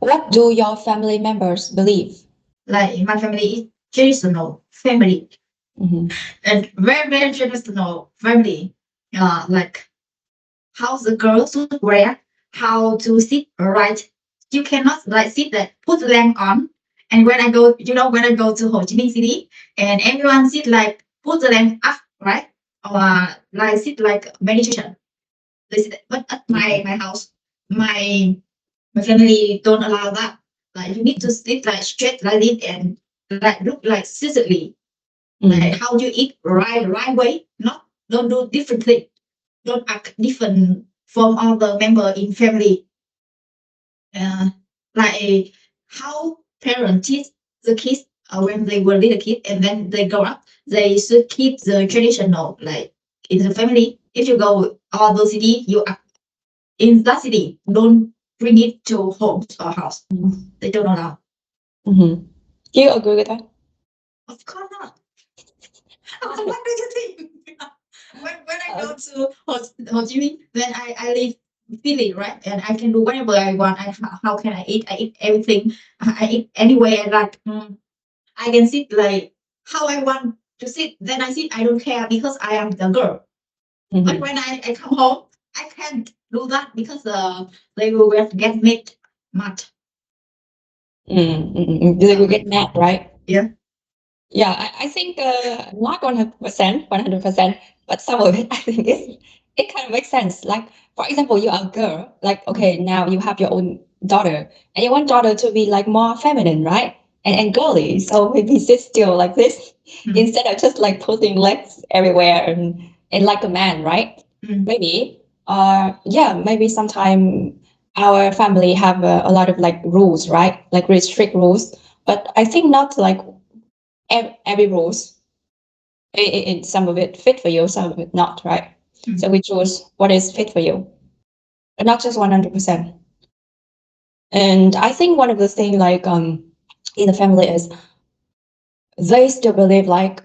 What do your family members believe? Like my family is traditional family Mm-hmm. and very very traditional family. Like how the girl should wear, how to sit right. You cannot like sit there, put the lamp on. And when I go, when I go to Ho Chi Minh City, and everyone sit like put the lamp up, right? Or like sit like meditation. They sit, but at my house, my my family don't allow that. Like you need to sit like straight like this and like look like seriously, like Mm. how you eat right way, not don't do differently, don't act different from other member in family. Uh, like how parents teach the kids when they were little kid and then they grow up, they should keep the traditional like in the family. If you go other city, you act in that city. Don't bring it to homes or house. They don't allow. Mm-hmm. Do you agree with that? Of course not. What do you think? When I go to Ho Chi Minh, then I live freely, right? And I can do whatever I want. How can I eat? I eat everything. I eat any way I like. I can sit like how I want to sit. Then I sit. I don't care because I am the girl. But Mm-hmm. when I come home, I can't do that because they will get made mad. Mm-hmm. They will get mad, right? Yeah. Yeah, I think not 100%, 100%, but some of it, I think it kind of makes sense. Like, for example, you are a girl, like, okay, now you have your own daughter, and you want daughter to be like more feminine, right? And girly. So maybe sit still like this Mm. instead of just like putting legs everywhere and like a man, right? Mm. Maybe, yeah, maybe sometime our family have a lot of like rules, right? Like really strict rules. But I think not like every rules. Some of it fit for you, some of it not, right? So we choose what is fit for you, but not just 100%. And I think one of the things like in the family is they still believe like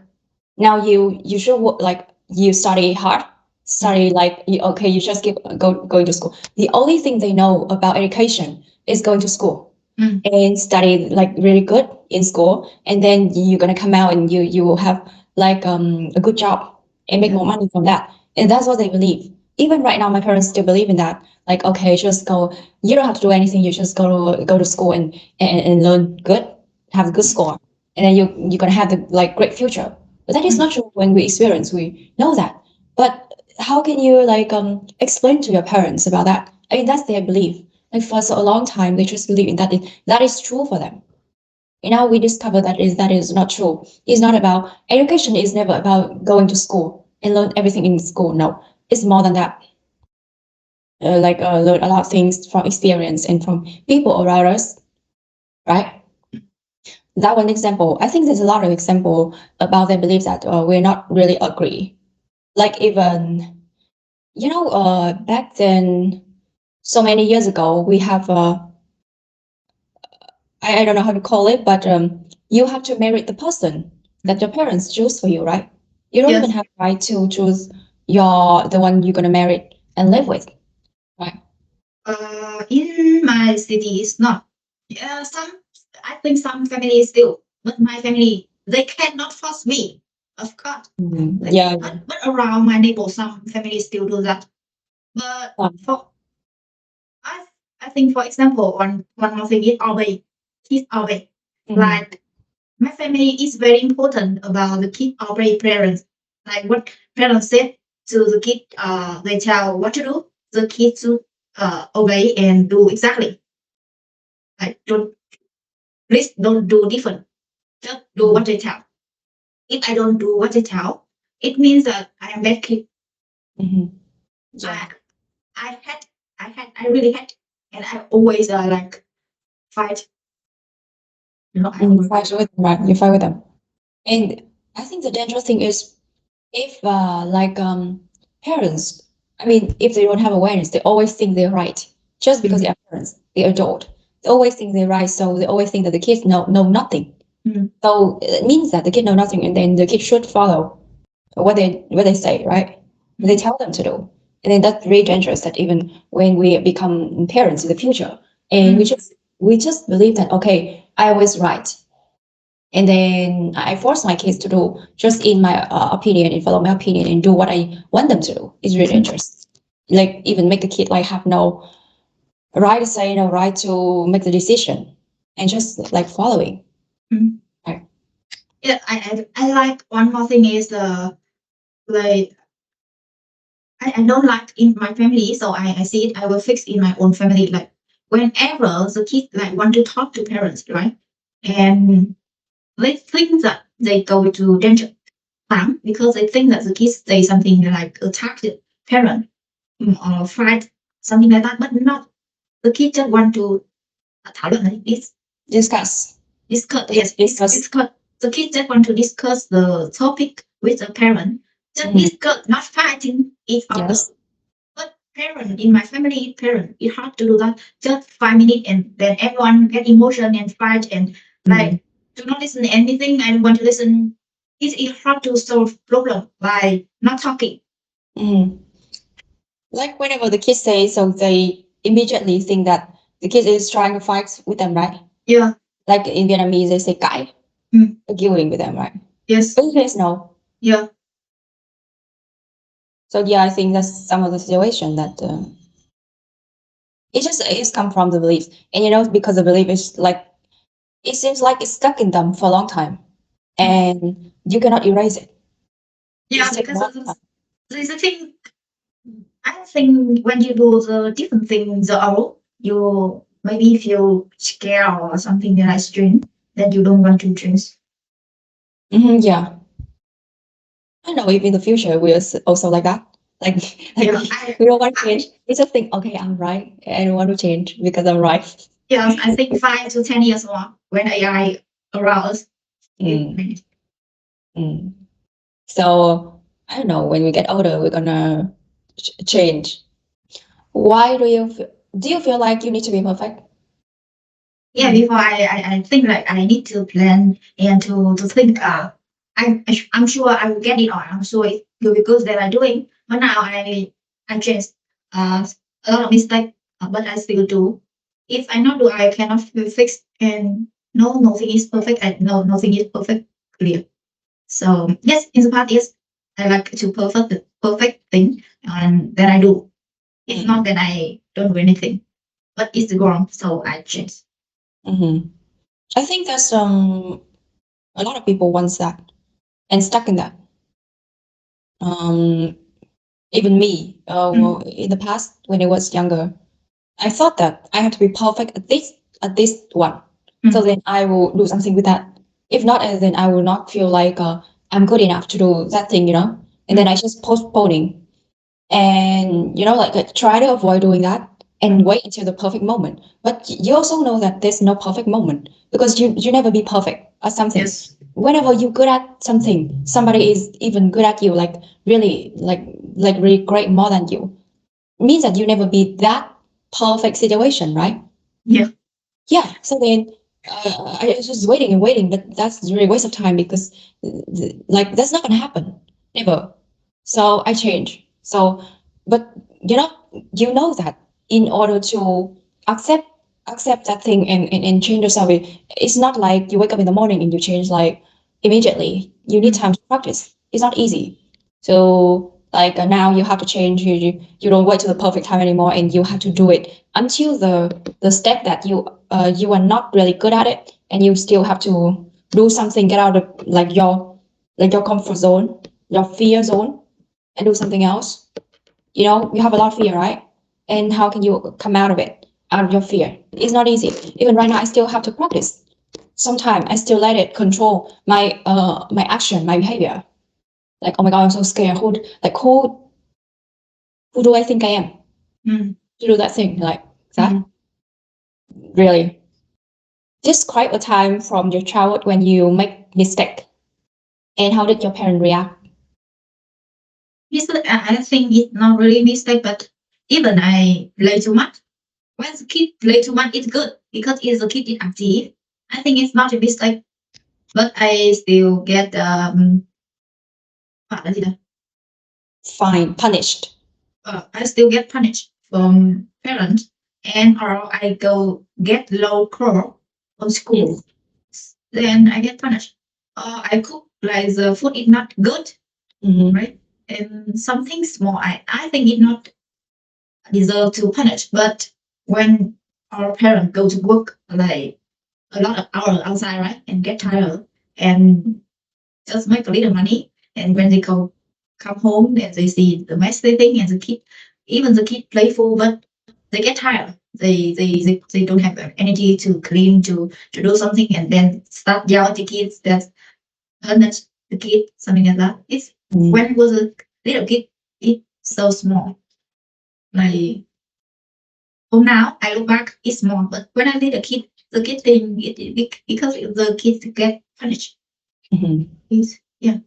now you should like you study hard, study like okay, you just keep going to school. The only thing they know about education is going to school and study like really good in school, and then you're gonna come out and you will have like a good job and make Yeah. more money from that. And that's what they believe. Even right now, my parents still believe in that. Like, okay, just go. You don't have to do anything. You just go to school and learn good, have a good score, and then you're gonna have the like great future. But that is not true. When we experience, we know that. But how can you like explain to your parents about that? I mean, that's their belief. Like for so a long time, they just believe in that. That is true for them. And now we discover that is not true. It's not about education. Is never about going to school and learn everything in school. No, it's more than that. Learn a lot of things from experience and from people around us, right? That one example. I think there's a lot of example about their beliefs that we're not really agree. Like even back then, so many years ago, we have I don't know how to call it, but you have to marry the person that your parents choose for you, right? You don't even Yes. have the right to choose the one you're gonna marry and live with, right? In my city, it's not. Yeah, I think some families do, but my family, they cannot force me. Of course, Mhm. Yeah, yeah. but around my neighbor, some families still do that. But for I, I think, for example, one more thing is obey, kids obey. Mhm. Like my family is very important about the kid obey parents. Like what parents said to the kid, they tell what to do. The kid should obey and do exactly. Like please don't do different. Just do what they tell. If I don't do what they tell, it means that I am bad kid. Mhm. Yeah. I I had I really had, and I always like fight. I And you always fight with them, right? You fight with them. And I think the dangerous thing is if parents, I mean, if they don't have awareness, they always think they're right. Just because they are parents, they're adult. They always think they're right, so they always think that the kids know nothing. So it means that the kid know nothing, and then the kid should follow what they say, right? What they tell them to do. And then that's really dangerous. That even when we become parents in the future, and we just we just believe that, okay, I was right. And then I force my kids to do just in my opinion and follow my opinion and do what I want them to do. It's really dangerous. Like even make the kid like have no right to say, no right to make the decision and just like following. Mm. Right. Yeah, I like one more thing is like I don't like in my family, so I see it. I will fix in my own family. Like whenever the kids like want to talk to parents, right, and they think that they go to danger harm because they think that the kids say something like attack the parent or fight something like that, but not. The kids just want to thảo luận này, Discuss. discuss. Yes, discuss. The kids just want to discuss the topic with the parent. Just discuss, not fighting each other. Yes. But parent in my family, parent, it's hard to do that. Just 5 minutes and then everyone get emotion and fight and like do not listen to anything and want to listen. It's hard to solve problem by not talking. Mm. Like whenever the kids say so, they immediately think that the kid is trying to fight with them, right? Yeah. Like in Vietnamese, they say cãi, arguing with them, right? Yes. But you guys know. Yeah. So yeah, I think that's some of the situation that it's come from the belief, and you know because the belief is like it seems like it's stuck in them for a long time, and you cannot erase it. Yeah, because there's a thing. I think when you do the different things, the oral, you maybe feel scared or something like strange, then you don't want to change. Yeah, I know if in the future we're also like that. Like, Yeah, we don't want to change. We just think, okay, I'm right. I don't want to change because I'm right. yes, I think 5 to 10 years more when AI arouse. Mm. So I don't know. When we get older, we're gonna change. Why do you feel like you need to be perfect? Yeah, before I think like I need to plan and to think I'm sure I will get it or I'm sure it will be good that I'm doing. But now I just a lot of mistake, but I still do. If I not do, I cannot fix. And no, nothing is perfect. And no, nothing is perfect clear. So yes, in the past, yes, I like to perfect the perfect thing, and then I do. If not, then I don't do anything. But it's wrong, so I change. Mm-hmm. I think there's a lot of people wants that and stuck in that. Um, Even me, in the past when I was younger, I thought that I have to be perfect at this one. So then I will do something with that. If not, then I will not feel like I'm good enough to do that thing, you know. And then I just postponing, and you know, like try to avoid doing that and wait until the perfect moment. But you also know that there's no perfect moment because you never be perfect at something. Yes. Whenever you're good at something, somebody is even good at you, like really, like really great more than you. Means that you never be that perfect situation, right? Yeah. Yeah. So then I was just waiting and waiting, but that's really a waste of time because like that's not gonna happen. Never. So I change. So but you know you know that in order to accept accept that thing and change yourself, it's not like you wake up in the morning and you change like immediately. You need time to practice. It's not easy. So like now you have to change. You don't wait till the perfect time anymore, and you have to do it until the step that you are not really good at it, and you still have to do something, get out of like your comfort zone, your fear zone, and do something else. You know, you have a lot of fear, right? And how can you come out of it, out of your fear? It's not easy. Even right now, I still have to practice. Sometimes I still let it control my action, my behavior. Like, oh my god, I'm so scared. Who do I think I am to do that thing? Like that. Really. Describe a time from your childhood when you make mistake, and how did your parent react? Mistake, I think it's not really mistake, but even I play too much. When the kid play too much, it's good because if the kid is active, I think it's not a mistake. But I still get phạt là gì đây? Fine, punished. I still get punished from parents, and or I go get low score on school, Yes. then I get punished. I cook like the food is not good, Mm-hmm. right? And something small, I think it not deserve to punish. But when our parents go to work like a lot of hours outside, right, and get tired and just make a little money, and when they come home and they see the messy thing and the kid, even the kid playful, but they get tired. They don't have the energy to clean to do something, and then start yell at the kids that punish the kid, something like that. It's Mm. when was a little kid, it's so small. Like now I look back, it's small, but when I did a kid, the kid thing because the kids get punished. Mm-hmm. It's, yeah.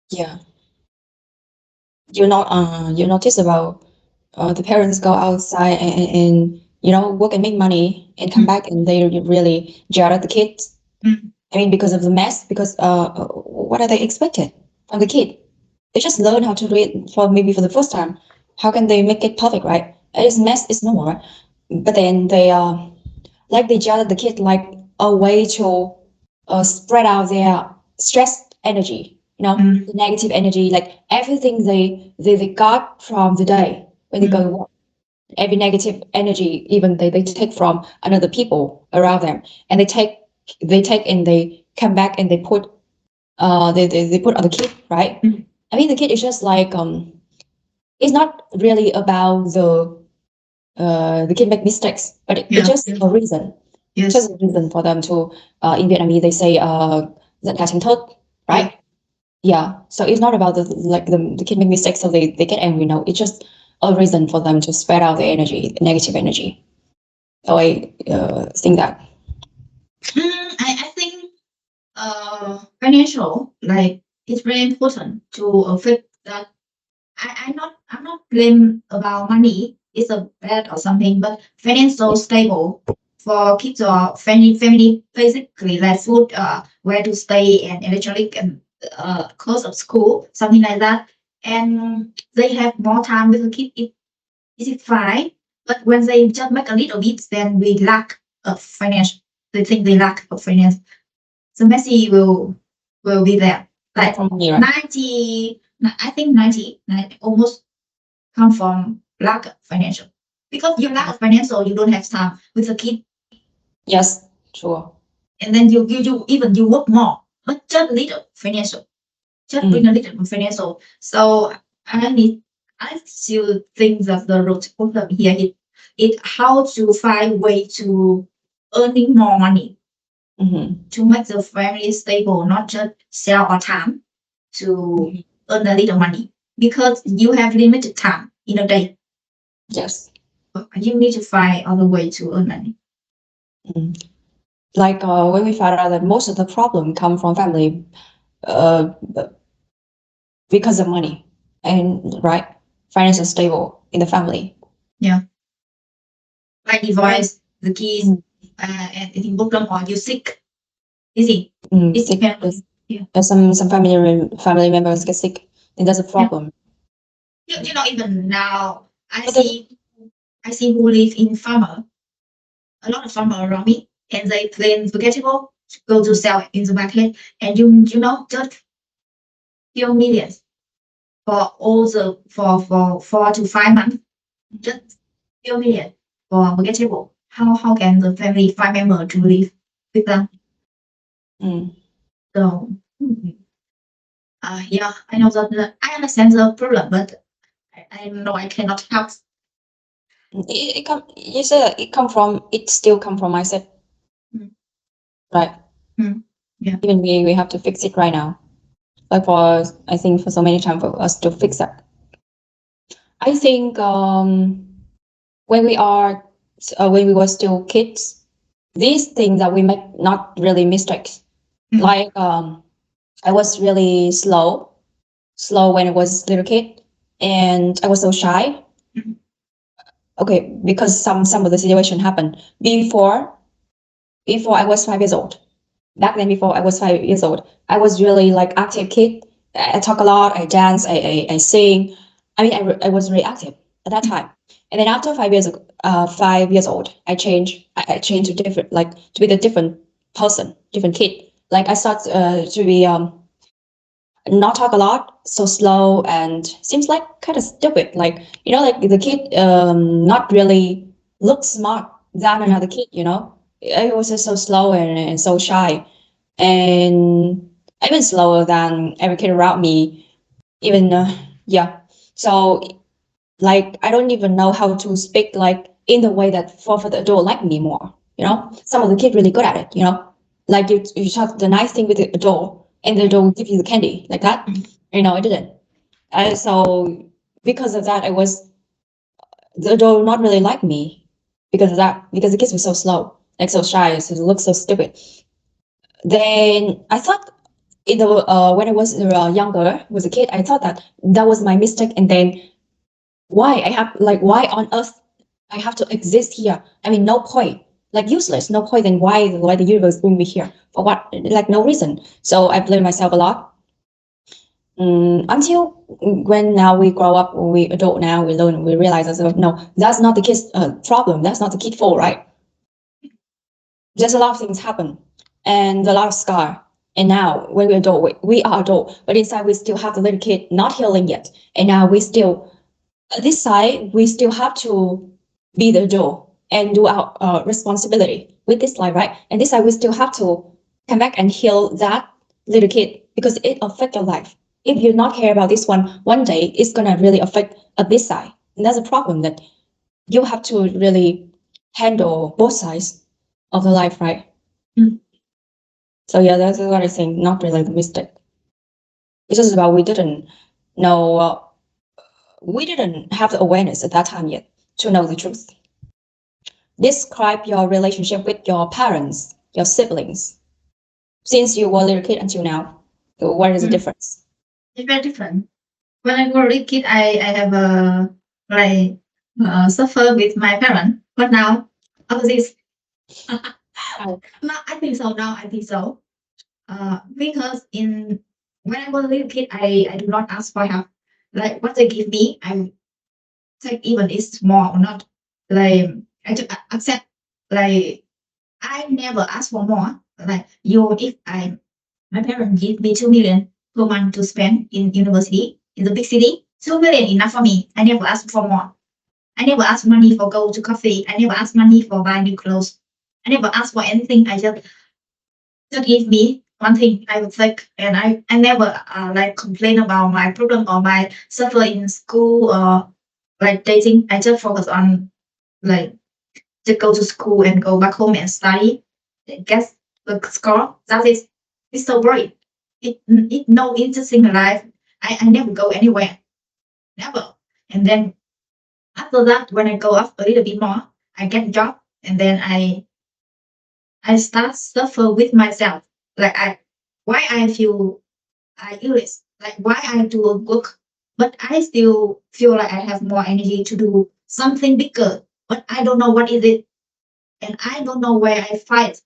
Yeah. You notice about the parents go outside and work and make money and come Mm, back and they really jar at the kids. mm, I mean, because of the mess, because what are they expected from the kid? They just learn how to read for maybe for the first time. How can they make it perfect, right? It's mess is normal, right? But then they like they judge the kid like a way to spread out their stress energy, mm, the negative energy, like everything they got from the day when they go to mm, work, every negative energy, even they take from another people around them, and they take and they come back and they put they put on the kid, right? mm. I mean, the kid is just like it's not really about the kid make mistakes, but it's Yeah. just a reason, just Yes. a reason for them to in Vietnamese they say dẫn thà thốt, Yeah. right? Yeah. So it's not about the kid make mistakes so they get angry. No, it's just a reason for them to spread out the energy, negative energy. So I think that. I think financial like it's very important to affect that. I'm not blame about money. It's a bad or something, but financial stable for kids or family basically like food, where to stay and electronic and cost of school, something like that. And they have more time with the kid. It is fine. But when they just make a little bit, then we lack of finance. They think they lack of finance. So Messi will be there. Like Like from me, right? 90, I think 90, almost come from lack of financial. Because you lack of financial, you don't have time with the kid, Yes, sure. and then you even you work more, but just little financial, just bring Mm. a little financial. So I still think that the root problem here is how to find way to earning more money Mm-hmm. to make the family stable, not just sell our time to Mhm. earn a little money because you have limited time in a day. Yes. You need to find other way to earn money. Mm. Like when we found out that most of the problem come from family, uh, because of money and right, financial stable in the family. Yeah, like Right. device the keys, Mm. and in problem or you sick, easy. It Sick. depends. Yes. Yeah, Some family members get sick, and that's a yeah. problem. You know, even now But then, I see who live in farmer, a lot of farmer around me, and they plant vegetable go to sell in the market, and you know just few millions for all the for 4 to 5 months, just few million for vegetable. How can the family five member to live with them? mm, So yeah, I know that I understand the problem, but I know I cannot help. it come. You said it still come from mindset, Mm, right? mm, yeah. Even we have to fix it right now. Like for I think for so many time for us to fix that. I think when we are when we were still kids, these things that we make not really mistakes. Mm, Like I was really slow when I was little kid, and I was so shy. mm, Okay, because some of the situation happened before I was 5 years old. Back then, before I was 5 years old, I was really like active kid. I talk a lot. I dance. I sing. I mean, I was really active. at that time. And then after 5 years old, I changed to different, like to be the different person, different kid. Like I start to be not talk a lot, so slow, and seems like kind of stupid. Like like the kid not really look smart than another kid. It was just so slow and so shy, and even slower than every kid around me. Even yeah. So like I don't even know how to speak like in the way that for the adult like me more. Some of the kids really good at it. Like you talk the nice thing with the adult, and the adult will give you the candy like that. I didn't. So because of that, I was the adult not really like me because of that, because the kids were so slow, like so shy, so they look so stupid. Then I thought in the when I was younger, was a kid, I thought that was my mistake, and then why on earth I have to exist here? I mean, no point. Like useless, no point. Then why the universe bring me here for what? Like no reason. So I blame myself a lot. Until when now we grow up, we adult now, we learn, we realize ourselves, no, that's not the kid's problem. That's not the kid fault, right? There's a lot of things happen, and a lot of scar. And now when we're adult, we are adult, but inside we still have the little kid not healing yet. And now we still this side, we still have to be the adult and do our responsibility with this life, right? And this side, we still have to come back and heal that little kid because it affects your life. If you not care about this one day it's gonna really affect this side, and that's a problem that you have to really handle both sides of the life, right? Mm. So yeah, that's what I think. Not really the mistake. It's just about know. We didn't have the awareness at that time yet to know the truth. Describe your relationship with your parents, your siblings, since you were a little kid until now. What is the difference? It's very different. When I was a little kid, I have like suffer with my parents, but now opposite. Oh, Now I think so. Now I think so. Because in when I was a little kid, I do not ask for help. Like what they give me, I take even it's small or not. Like I just accept. Like I never ask for more. Like you, if I my parents give me 2 million per month to spend in university in the big city. 2 million enough for me. I never ask for more. I never ask money for go to coffee. I never ask money for buy new clothes. I never ask for anything. I just give me one thing I would think, and I never like complain about my problem or my suffer in school or like dating. I just focus on like just go to school and go back home and study and get the score. That is it's so boring. It no interesting life. I never go anywhere. Never. And then after that, when I go up a little bit more, I get a job and then I start suffer with myself. Like why I feel I illness, like why I do a work, but I still feel like I have more energy to do something bigger, but I don't know what is it, and I don't know where I fight,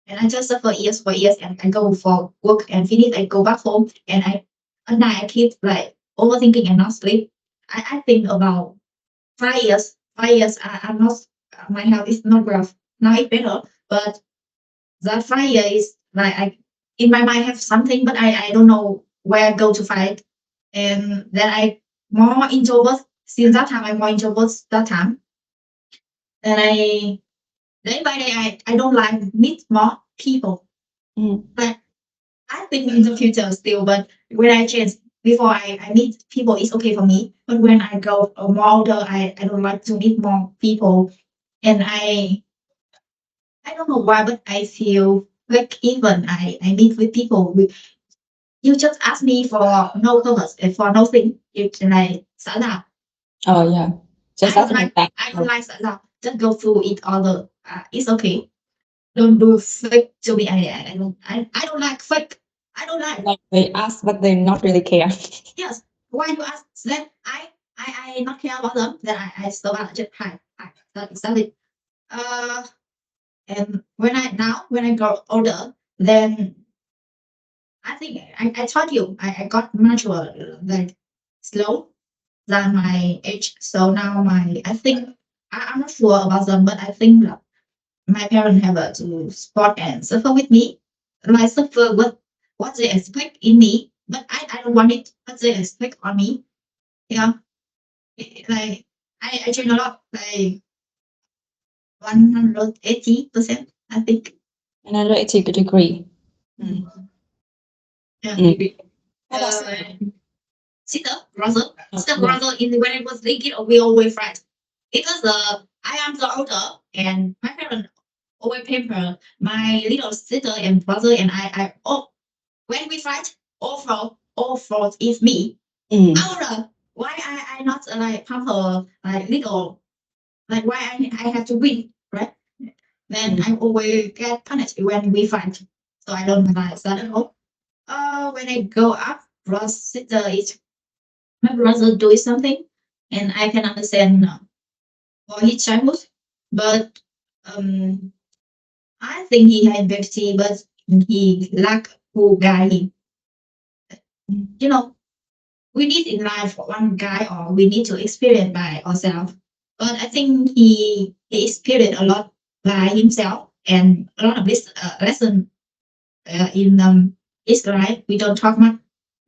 and I just suffer years for years, and I go for work and finish, I go back home, and at night I keep like overthinking and not sleep. I think about 5 years, 5 years, I'm not, my health is not rough. Now it's better, but that 5 years is like in my mind have something, but I don't know where I go to find. And then I more introvert. Since that time, I'm more introvert that time. And I day by day, I don't like meet more people. But I think in the future still, but when I change, before I meet people, it's okay for me. But when I go more older, I don't like to meet more people. And I don't know why, but I feel like even I meet with people, you just ask me for no purpose and for nothing. You can like shut up. Oh yeah, just I don't something like like that. I don't like shut up. Just go through it all the it's okay. Don't do fake to me. I don't like fake. I don't like. Like they ask, but they not really care. Yes. Why you ask? Then I not care about them. Then I stop out just hi. That's it. Uh, and when I got older, then I think I told you I got mature like slow. than my age. So now I think I'm not sure about them, but I think that my parents have to support and suffer with me. Like suffer what they expect in me, but I don't want it what they expect on me. Yeah, like I change a lot, like 180%, I think. Another 80 degree. Yeah, Mm. degree. How about Sister, brother, sister, yeah. brother. In when I was little, we always fight because I am the older, and my parents always pamper my little sister and brother, and I oh when we fight, all fault is me. Mm. Older, why I not like pamper like little, like why I have to win, right? Then I always get punished when we fight, so I don't like that at all. When I go up, brother sister is my brother doing something, and I can understand for his childhood, but um, I think he had ability, but he lack who guide him. You know, we need in life one guy, or we need to experience by ourselves. But I think he experienced a lot by himself, and a lot of this lesson in his life. We don't talk much.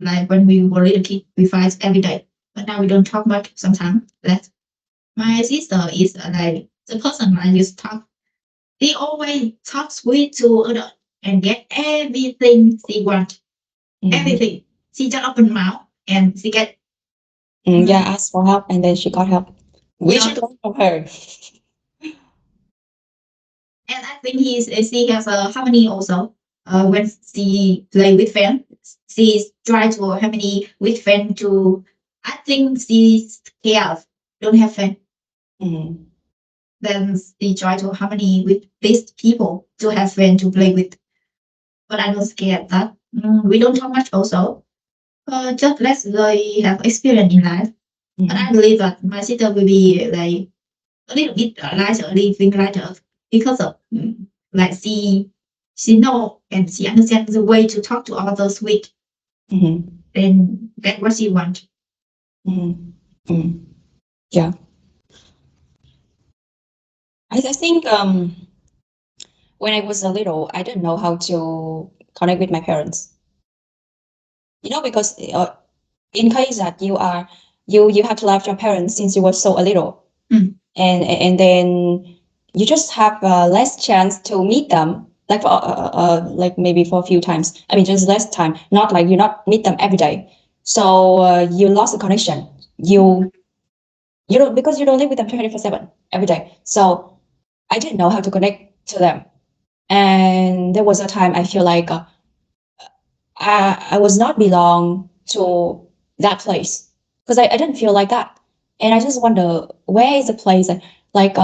Like when we were little kid, we fight every day, but now we don't talk much. Sometimes that my sister is like the person I used to talk. She always talks sweet to other and get everything she wants. Everything. She just open mouth and she get. Yeah, asked for help and then she got help. We Yeah. should learn from her. And I think she has a harmony also. When she play with friends, she try to harmony with friends to. I think she's scared, don't have friends. Mm. Then she try to harmony with these people to have friends to play with. But I'm not scared that we don't talk much also. Just let they have experience in life. But I believe that my sister will be like a little bit lighter, living lighter because of like she know and she understands the way to talk to others with. Then that's what she wants. Yeah. I think when I was a little, I didn't know how to connect with my parents. You know, because in case that you have to left your parents since you were so a little, and then you just have less chance to meet them, like for like maybe for a few times. I mean, just less time. Not like you not meet them every day. So you lost the connection. You don't, because you don't live with them 24/7 every day. So I didn't know how to connect to them. And there was a time I feel like I was not belong to that place because I didn't feel like that. And I just wonder where is the place that, like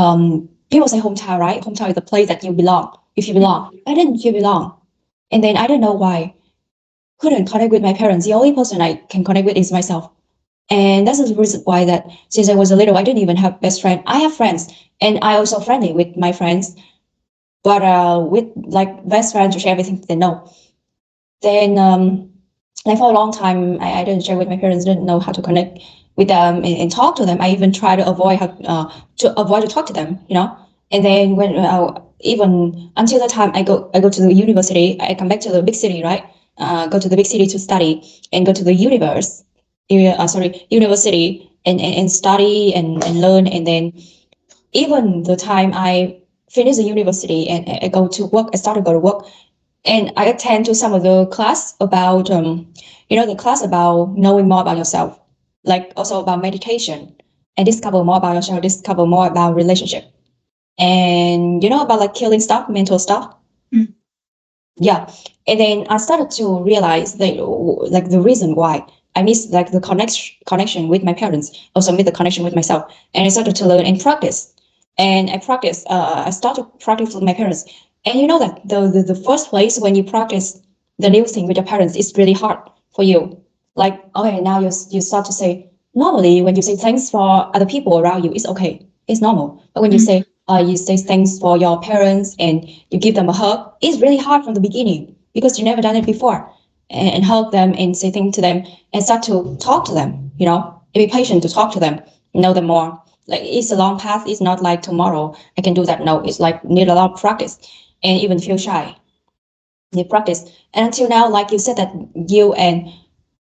people say hometown, right? Hometown is the place that you belong. If you belong, I didn't you belong. And then I don't know why couldn't connect with my parents. The only person I can connect with is myself. And that's the reason why that since I was a little, I didn't even have best friend. I have friends, and I also friendly with my friends, but with like best friend to share everything, then no. Then like for a long time, I didn't share with my parents. Didn't know how to connect with them and talk to them. I even try to avoid how to avoid to talk to them. You know. And then when even until the time I go to the university, I come back to the big city, right? Go to the big city to study and go to the university and study and learn. And then even the time I finish the university and I go to work, I start to go to work, and I attend to some of the class about the class about knowing more about yourself, like also about meditation, and discover more about yourself, discover more about relationship, and about like killing stuff, mental stuff. Yeah. And then I started to realize that like the reason why I miss like the connection with my parents, also miss the connection with myself. And I started to learn and practice. And I started to practice with my parents. And you know that the first place when you practice the new thing with your parents is really hard for you. Like, okay, now you start to say, normally when you say thanks for other people around you, it's okay. It's normal. But when you say thanks for your parents and you give them a hug, it's really hard from the beginning because you never done it before. And hug them and say thank to them and start to talk to them, to be patient, to talk to them, know them more. Like it's a long path. It's not like tomorrow I can do that. No, it's like need a lot of practice and even feel shy. Need practice. And until now, like you said, that you and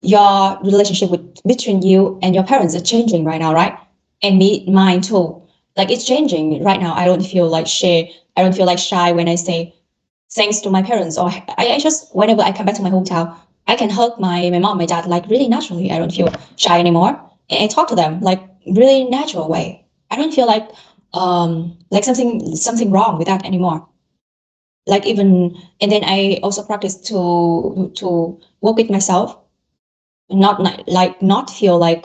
your relationship between you and your parents are changing right now, right? And mine too. Like it's changing right now. I don't feel like shy. I don't feel like shy when I say thanks to my parents, or I just whenever I come back to my hometown, I can hug my mom, my dad like really naturally. I don't feel shy anymore, and I talk to them like really natural way. I don't feel like something wrong with that anymore. Like even, and then I also practice to work with myself, not feel like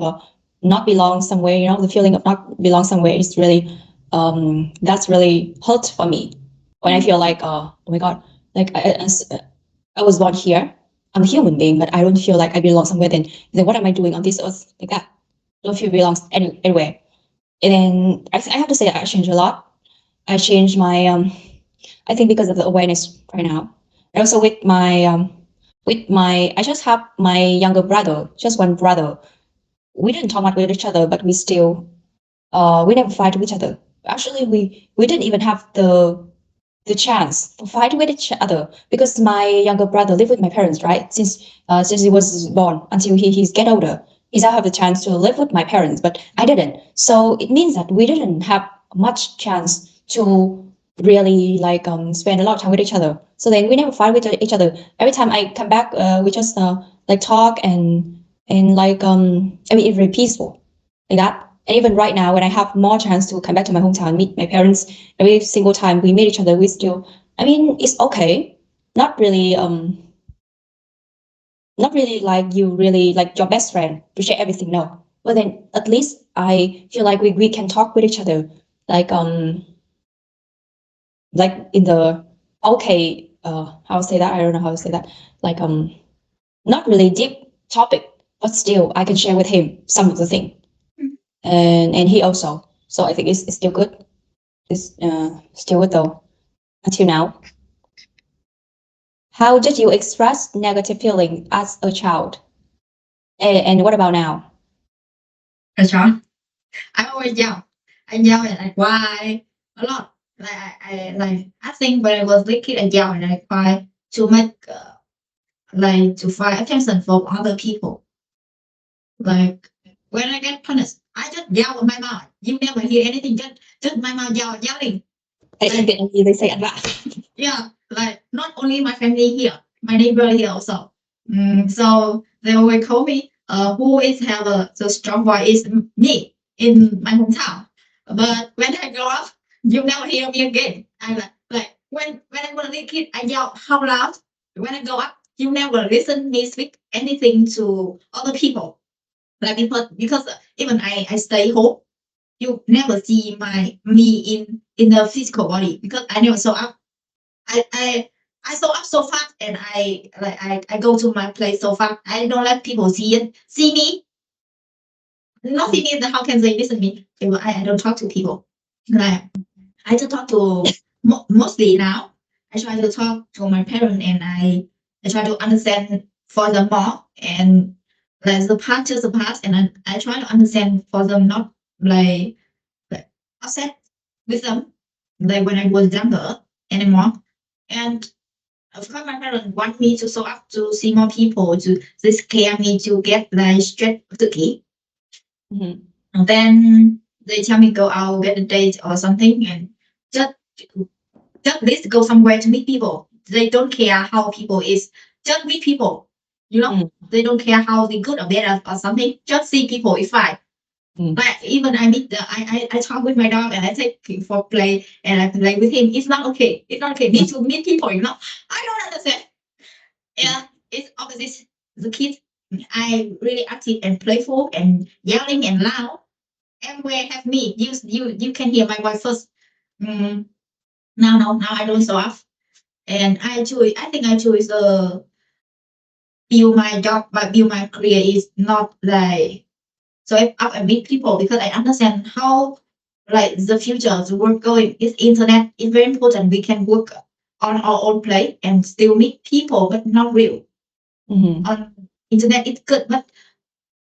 not belong somewhere. You know, the feeling of not belong somewhere is really that's really hurt for me when I feel like oh my god, like I was born here. I'm a human being, but I don't feel like I belong somewhere. Then what am I doing on this earth like that? Don't feel belongs anywhere. And then I have to say I changed a lot. I changed my I think because of the awareness right now. And also with my I just have my younger brother, just one brother. We didn't talk much with each other, but we never fight with each other. Actually, we didn't even have the chance to fight with each other because my younger brother lived with my parents, right? Since he was born until he's get older, he's have the chance to live with my parents, but I didn't. So it means that we didn't have much chance to really like spend a lot of time with each other. So then we never fight with each other. Every time I come back, we just like talk and like I mean, it's very peaceful like that. And even right now, when I have more chance to come back to my hometown and meet my parents, every single time we meet each other, we still, I mean, it's okay. Not really, not really like you really like your best friend to share everything. No, but then at least I feel like we can talk with each other, like like in the okay, how to say that? I don't know how to say that. Like not really deep topic, but still I can share with him some of the thing, and he also. So I think it's still good. It's still good though until now. How did you express negative feeling as a child? And what about now? A child. I always yell. I yell and I cry a lot. I think when I was little kid, I yell and I cry to make like to find attention from other people. Like when I get punished, I just yell with my mouth. You never hear anything. Just my mouth yelling. They say that. Yeah, like not only my family here, my neighbor here also. So they always call me, who is have the strong voice is me in my hometown. But when I grow up, you never hear me again. I like when I was a little kid, I yell how loud. When I grow up, you never listen me speak anything to other people. Like because even I stay home, you never see me in the physical body because I never show up. I I I show up so fast and I go to my place so fast. I don't let people see me. Not see me, then how can they listen to me? I don't talk to people. Like I just talk to mostly now. I try to talk to my parents and I try to understand for them more and like the past is the past and I try to understand for them not like upset with them like when I was younger anymore. And of course, my parents want me to show up to see more people. They scare me to get like straight cookie. Mhm. And then they tell me go out, get a date or something, and just just at least go somewhere to meet people. They don't care how people is. Just meet people. You know, Mm. they don't care how they good or bad or something. Just see people is fine. Mm. But even I meet I talk with my dog and I take him for play and I play with him. It's not okay. It's not okay. Need to meet people. You know, I don't understand. Yeah, it's opposite. The kids, I really active and playful and yelling and loud. Everywhere have me. You can hear my voice first. Mm, now I don't show off. And I think I choose build my job, but build my career is not like so I up and meet people because I understand how like the future, the work going is internet is very important. We can work on our own place and still meet people, but not real. Mhm. On internet it's good, but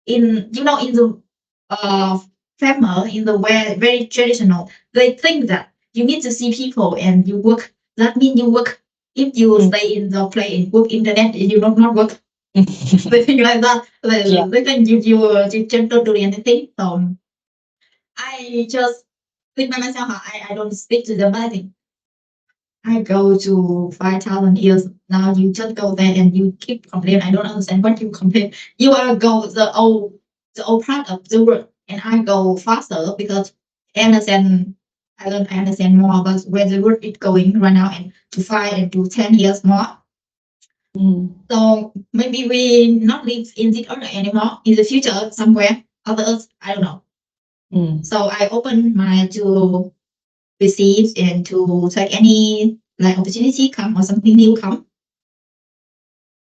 in in the uh, farmer in the way very traditional. They think that you need to see people and you work. That means you work. If you Mm. stay in the play and work internet, you don't not work. They think like that. Yeah. They think you just don't do anything. So I just think by myself. I don't speak to them. But I think I go to 5,000 years. Now you just go there and you keep complaining. I don't understand what you complain. You are go the old part of the world, and I go faster because I understand. I understand more about where the world is going right now, and to 5 and to 10 years more. Mm. So maybe we not live in this earth anymore. In the future, somewhere other earth, I don't know. Mm. So I open my to receive and to take any like opportunity come or something new come.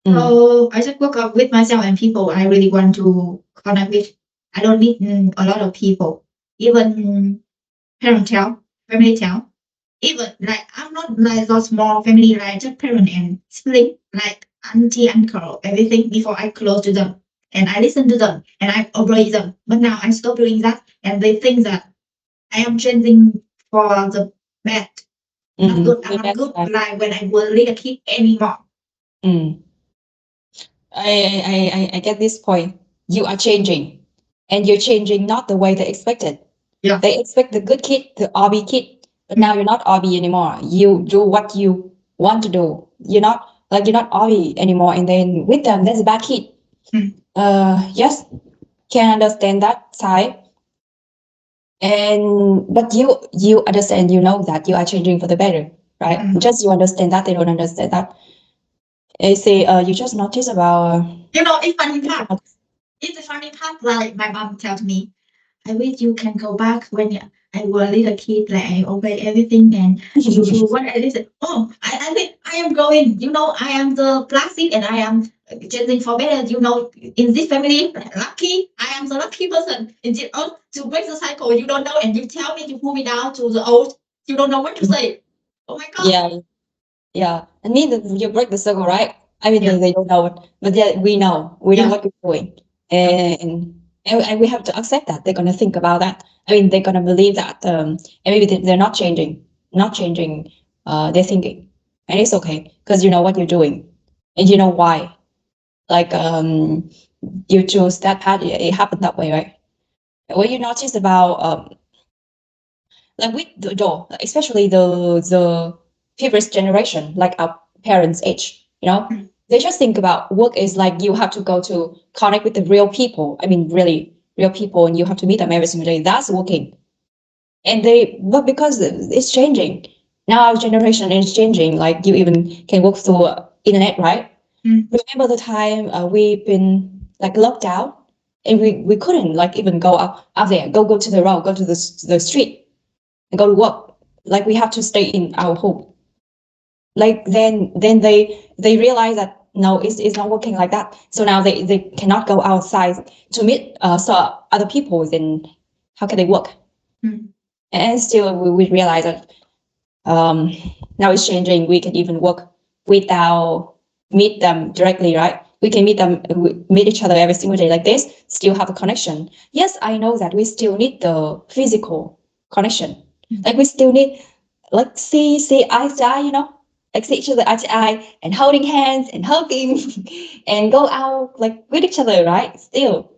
Mm. So I just work up with myself and people I really want to connect with. I don't need a lot of people, even parental, family town. Even like I'm not like those small family like just parent and sibling like auntie, uncle, everything before I close to them and I listen to them and I obey them. But now I stop doing that and they think that I am changing for the bad. Not Mm. good. I'm The not bad good side. like when I was little kid anymore. Mm. I get this point. You are changing, and you're changing not the way they expected. Yeah. They expect the good kid, the RB kid, but now you're not RB anymore. You do what you want to do. You're not RB anymore, and then with them, there's a bad kid. Mm. Yes, can understand that side, and but you understand, you know that you are changing for the better, right? Mm. Just you understand that they don't understand that. I say, you just notice about. You know, it's funny part. It's a funny part. Like my mom tells me, I wish you can go back when I was a little kid, like I obey everything and you do what I listen. Oh, I think I am going. You know, I am the plastic and I am changing for better. You know, in this family, lucky, I am the lucky person. In this earth, to break the cycle, you don't know, and you tell me to pull me down to the old. You don't know what to say. Oh my god. Yeah, yeah. I mean, you break the circle, right? I mean, Yeah. they don't know it, but yeah, we know Yeah. what you're doing, Yeah. and we have to accept that they're gonna think about that. I mean, they're gonna believe that, and maybe they're not changing, their thinking, and it's okay because you know what you're doing, and you know why. Like, you choose that path. It happened that way, right? What you notice about, like with the door, especially the previous generation, like our parents' age, Mm. they just think about work is like you have to go to connect with the real people. I mean, really real people, and you have to meet them every single day. That's working. And but because it's changing now, our generation is changing. Like you even can work through, internet, right? Mm. Remember the time, we've been like locked out, and we couldn't like even go out there, go to the road, go to the street and go to work. Like we have to stay in our home. Like then they realize that no, it's not working like that. So now they cannot go outside to meet, so other people. Then how can they work? Mm. And still we realize that, um, now it's changing. We can even work without meet them directly, right? We can meet them, meet each other every single day like this, still have a connection. Yes, I know that we still need the physical connection. Like we still need, like, see eye to eye, like see each other eye to eye and holding hands and hugging and go out like with each other, right? Still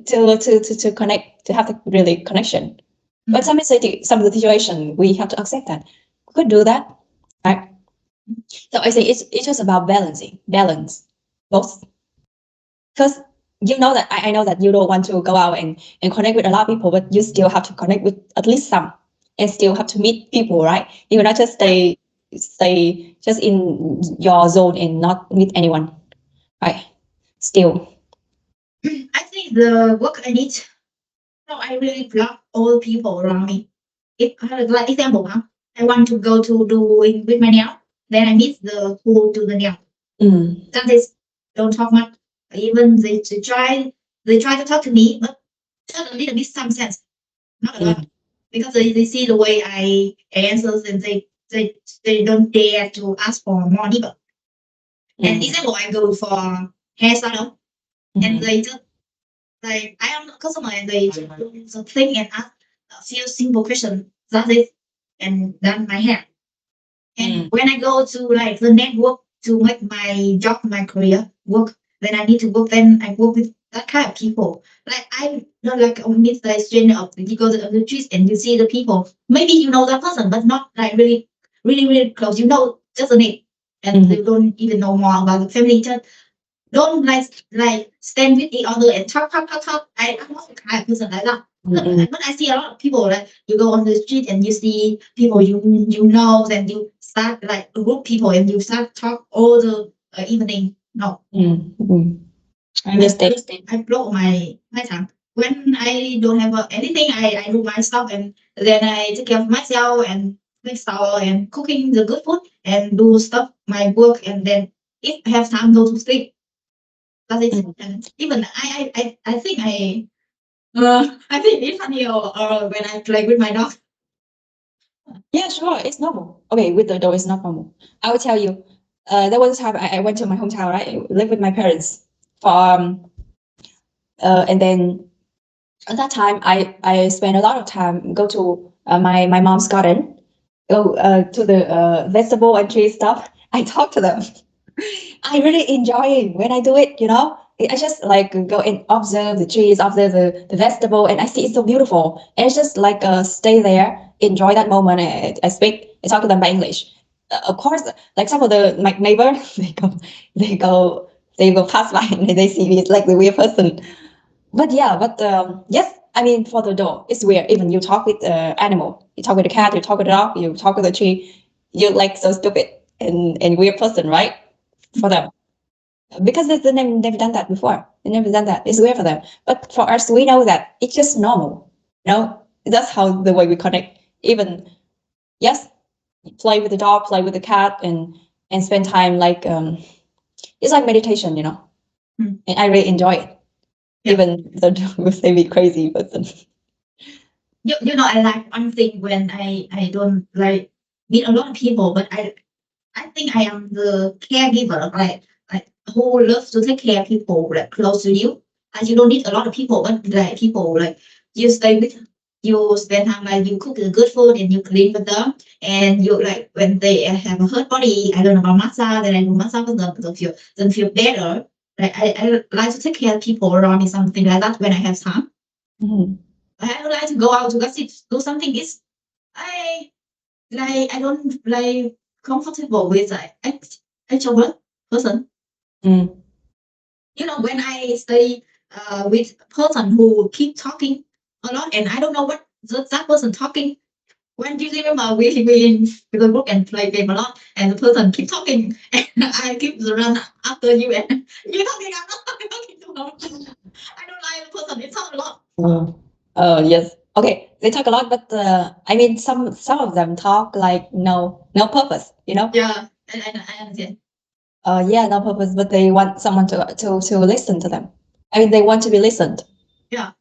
to connect, to have the really connection. But Mm. some of the situation we have to accept that we could do that, right? So I think it's just about balance both, because you know that I know that you don't want to go out and connect with a lot of people, but you still have to connect with at least some, and still have to meet people, right? You cannot just Yeah. stay just in your zone and not meet anyone, right? Still. I think the work I need. No, I really block all people around me. If like example, I want to go to doing with my nail, then I miss the who do the nail. Mm. Sometimes don't talk much. Even they try to talk to me, but just a little bit some sense, not a lot. Mm. Because they see the way I answers and they don't dare to ask for more neither. And Mm. example, I go for hair salon and Mm. they just like I am a customer and they just do something and ask a few simple questions. That's it. And done my hair. And when I go to like the network to make my job, my career work, when I need to work, then I work with that kind of people. Like I not like meet the stranger of you go to the streets and you see the people. Maybe you know that person, but not like really, really, really close. You know just the name, and you don't even know more about the family. Just don't like stand with each other and talk. I'm not the kind of person like that. But I see a lot of people like you go on the street and you see people you know, then you start like group people and you start talk all the evening. No, I understand. I block my time. When I don't have anything, I do my stuff and then I take care of myself and make shower and cooking the good food and do stuff my work and then if I have time go to sleep. That's it. And even I think I think it's funny or when I play with my dog. Yeah, sure. It's normal. Okay, with the dog, it's not normal. I will tell you. There was a time I went to my hometown, right? I lived with my parents for and then at that time I spent a lot of time go to my mom's garden, go to the vegetable and tree stuff. I talk to them. I really enjoy it when I do it, you know. I just like go and observe the trees, observe the vegetable, and I see it's so beautiful. And it's just like stay there, enjoy that moment. I talk to them by English. Of course, like some of the my neighbor, they go, they go pass by and they see me. It's like the weird person. But yeah, but yes, I mean for the dog, it's weird. Even you talk with the animal, you talk with the cat, you talk with the dog, you talk with the tree, you're like so stupid and weird person, right? For them because they never done that before. They never done that. It's weird for them. But for us, we know that it's just normal. You know, that's how the way we connect. Even yes, play with the dog, play with the cat, and spend time like it's like meditation. You know, and I really enjoy it. Yeah. Even though they be crazy, but You know I like one thing when I don't like meet a lot of people, but I think I am the caregiver, like who loves to take care of people like close to you. And you don't need a lot of people, but like people like you stay with you spend time like you cook the good food and you clean with them and you like when they have a hurt body, I don't know about massage, then I do massage with them to feel better. Like I like to take care of people around me, something like that when I have time. I would like to go out to gossip, do something. Is I I don't like comfortable with like extrovert person. You know, when I stay with person who keep talking a lot, and I don't know what that person talking. When do you remember we in the book and play game a lot, and the person keep talking, and I keep run after you, and you talking, I'm not talking too much. I don't like the person. It talk a lot. yes. Okay, they talk a lot, but I mean, some of them talk like no purpose. You know. Yeah, I understand. Yeah, no purpose, but they want someone to listen to them. I mean, they want to be listened. Yeah.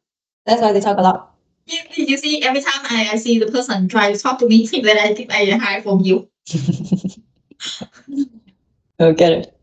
That's why they talk a lot. You see, every time I see the person try to talk to me, then I think I hide from you. Oh, get it.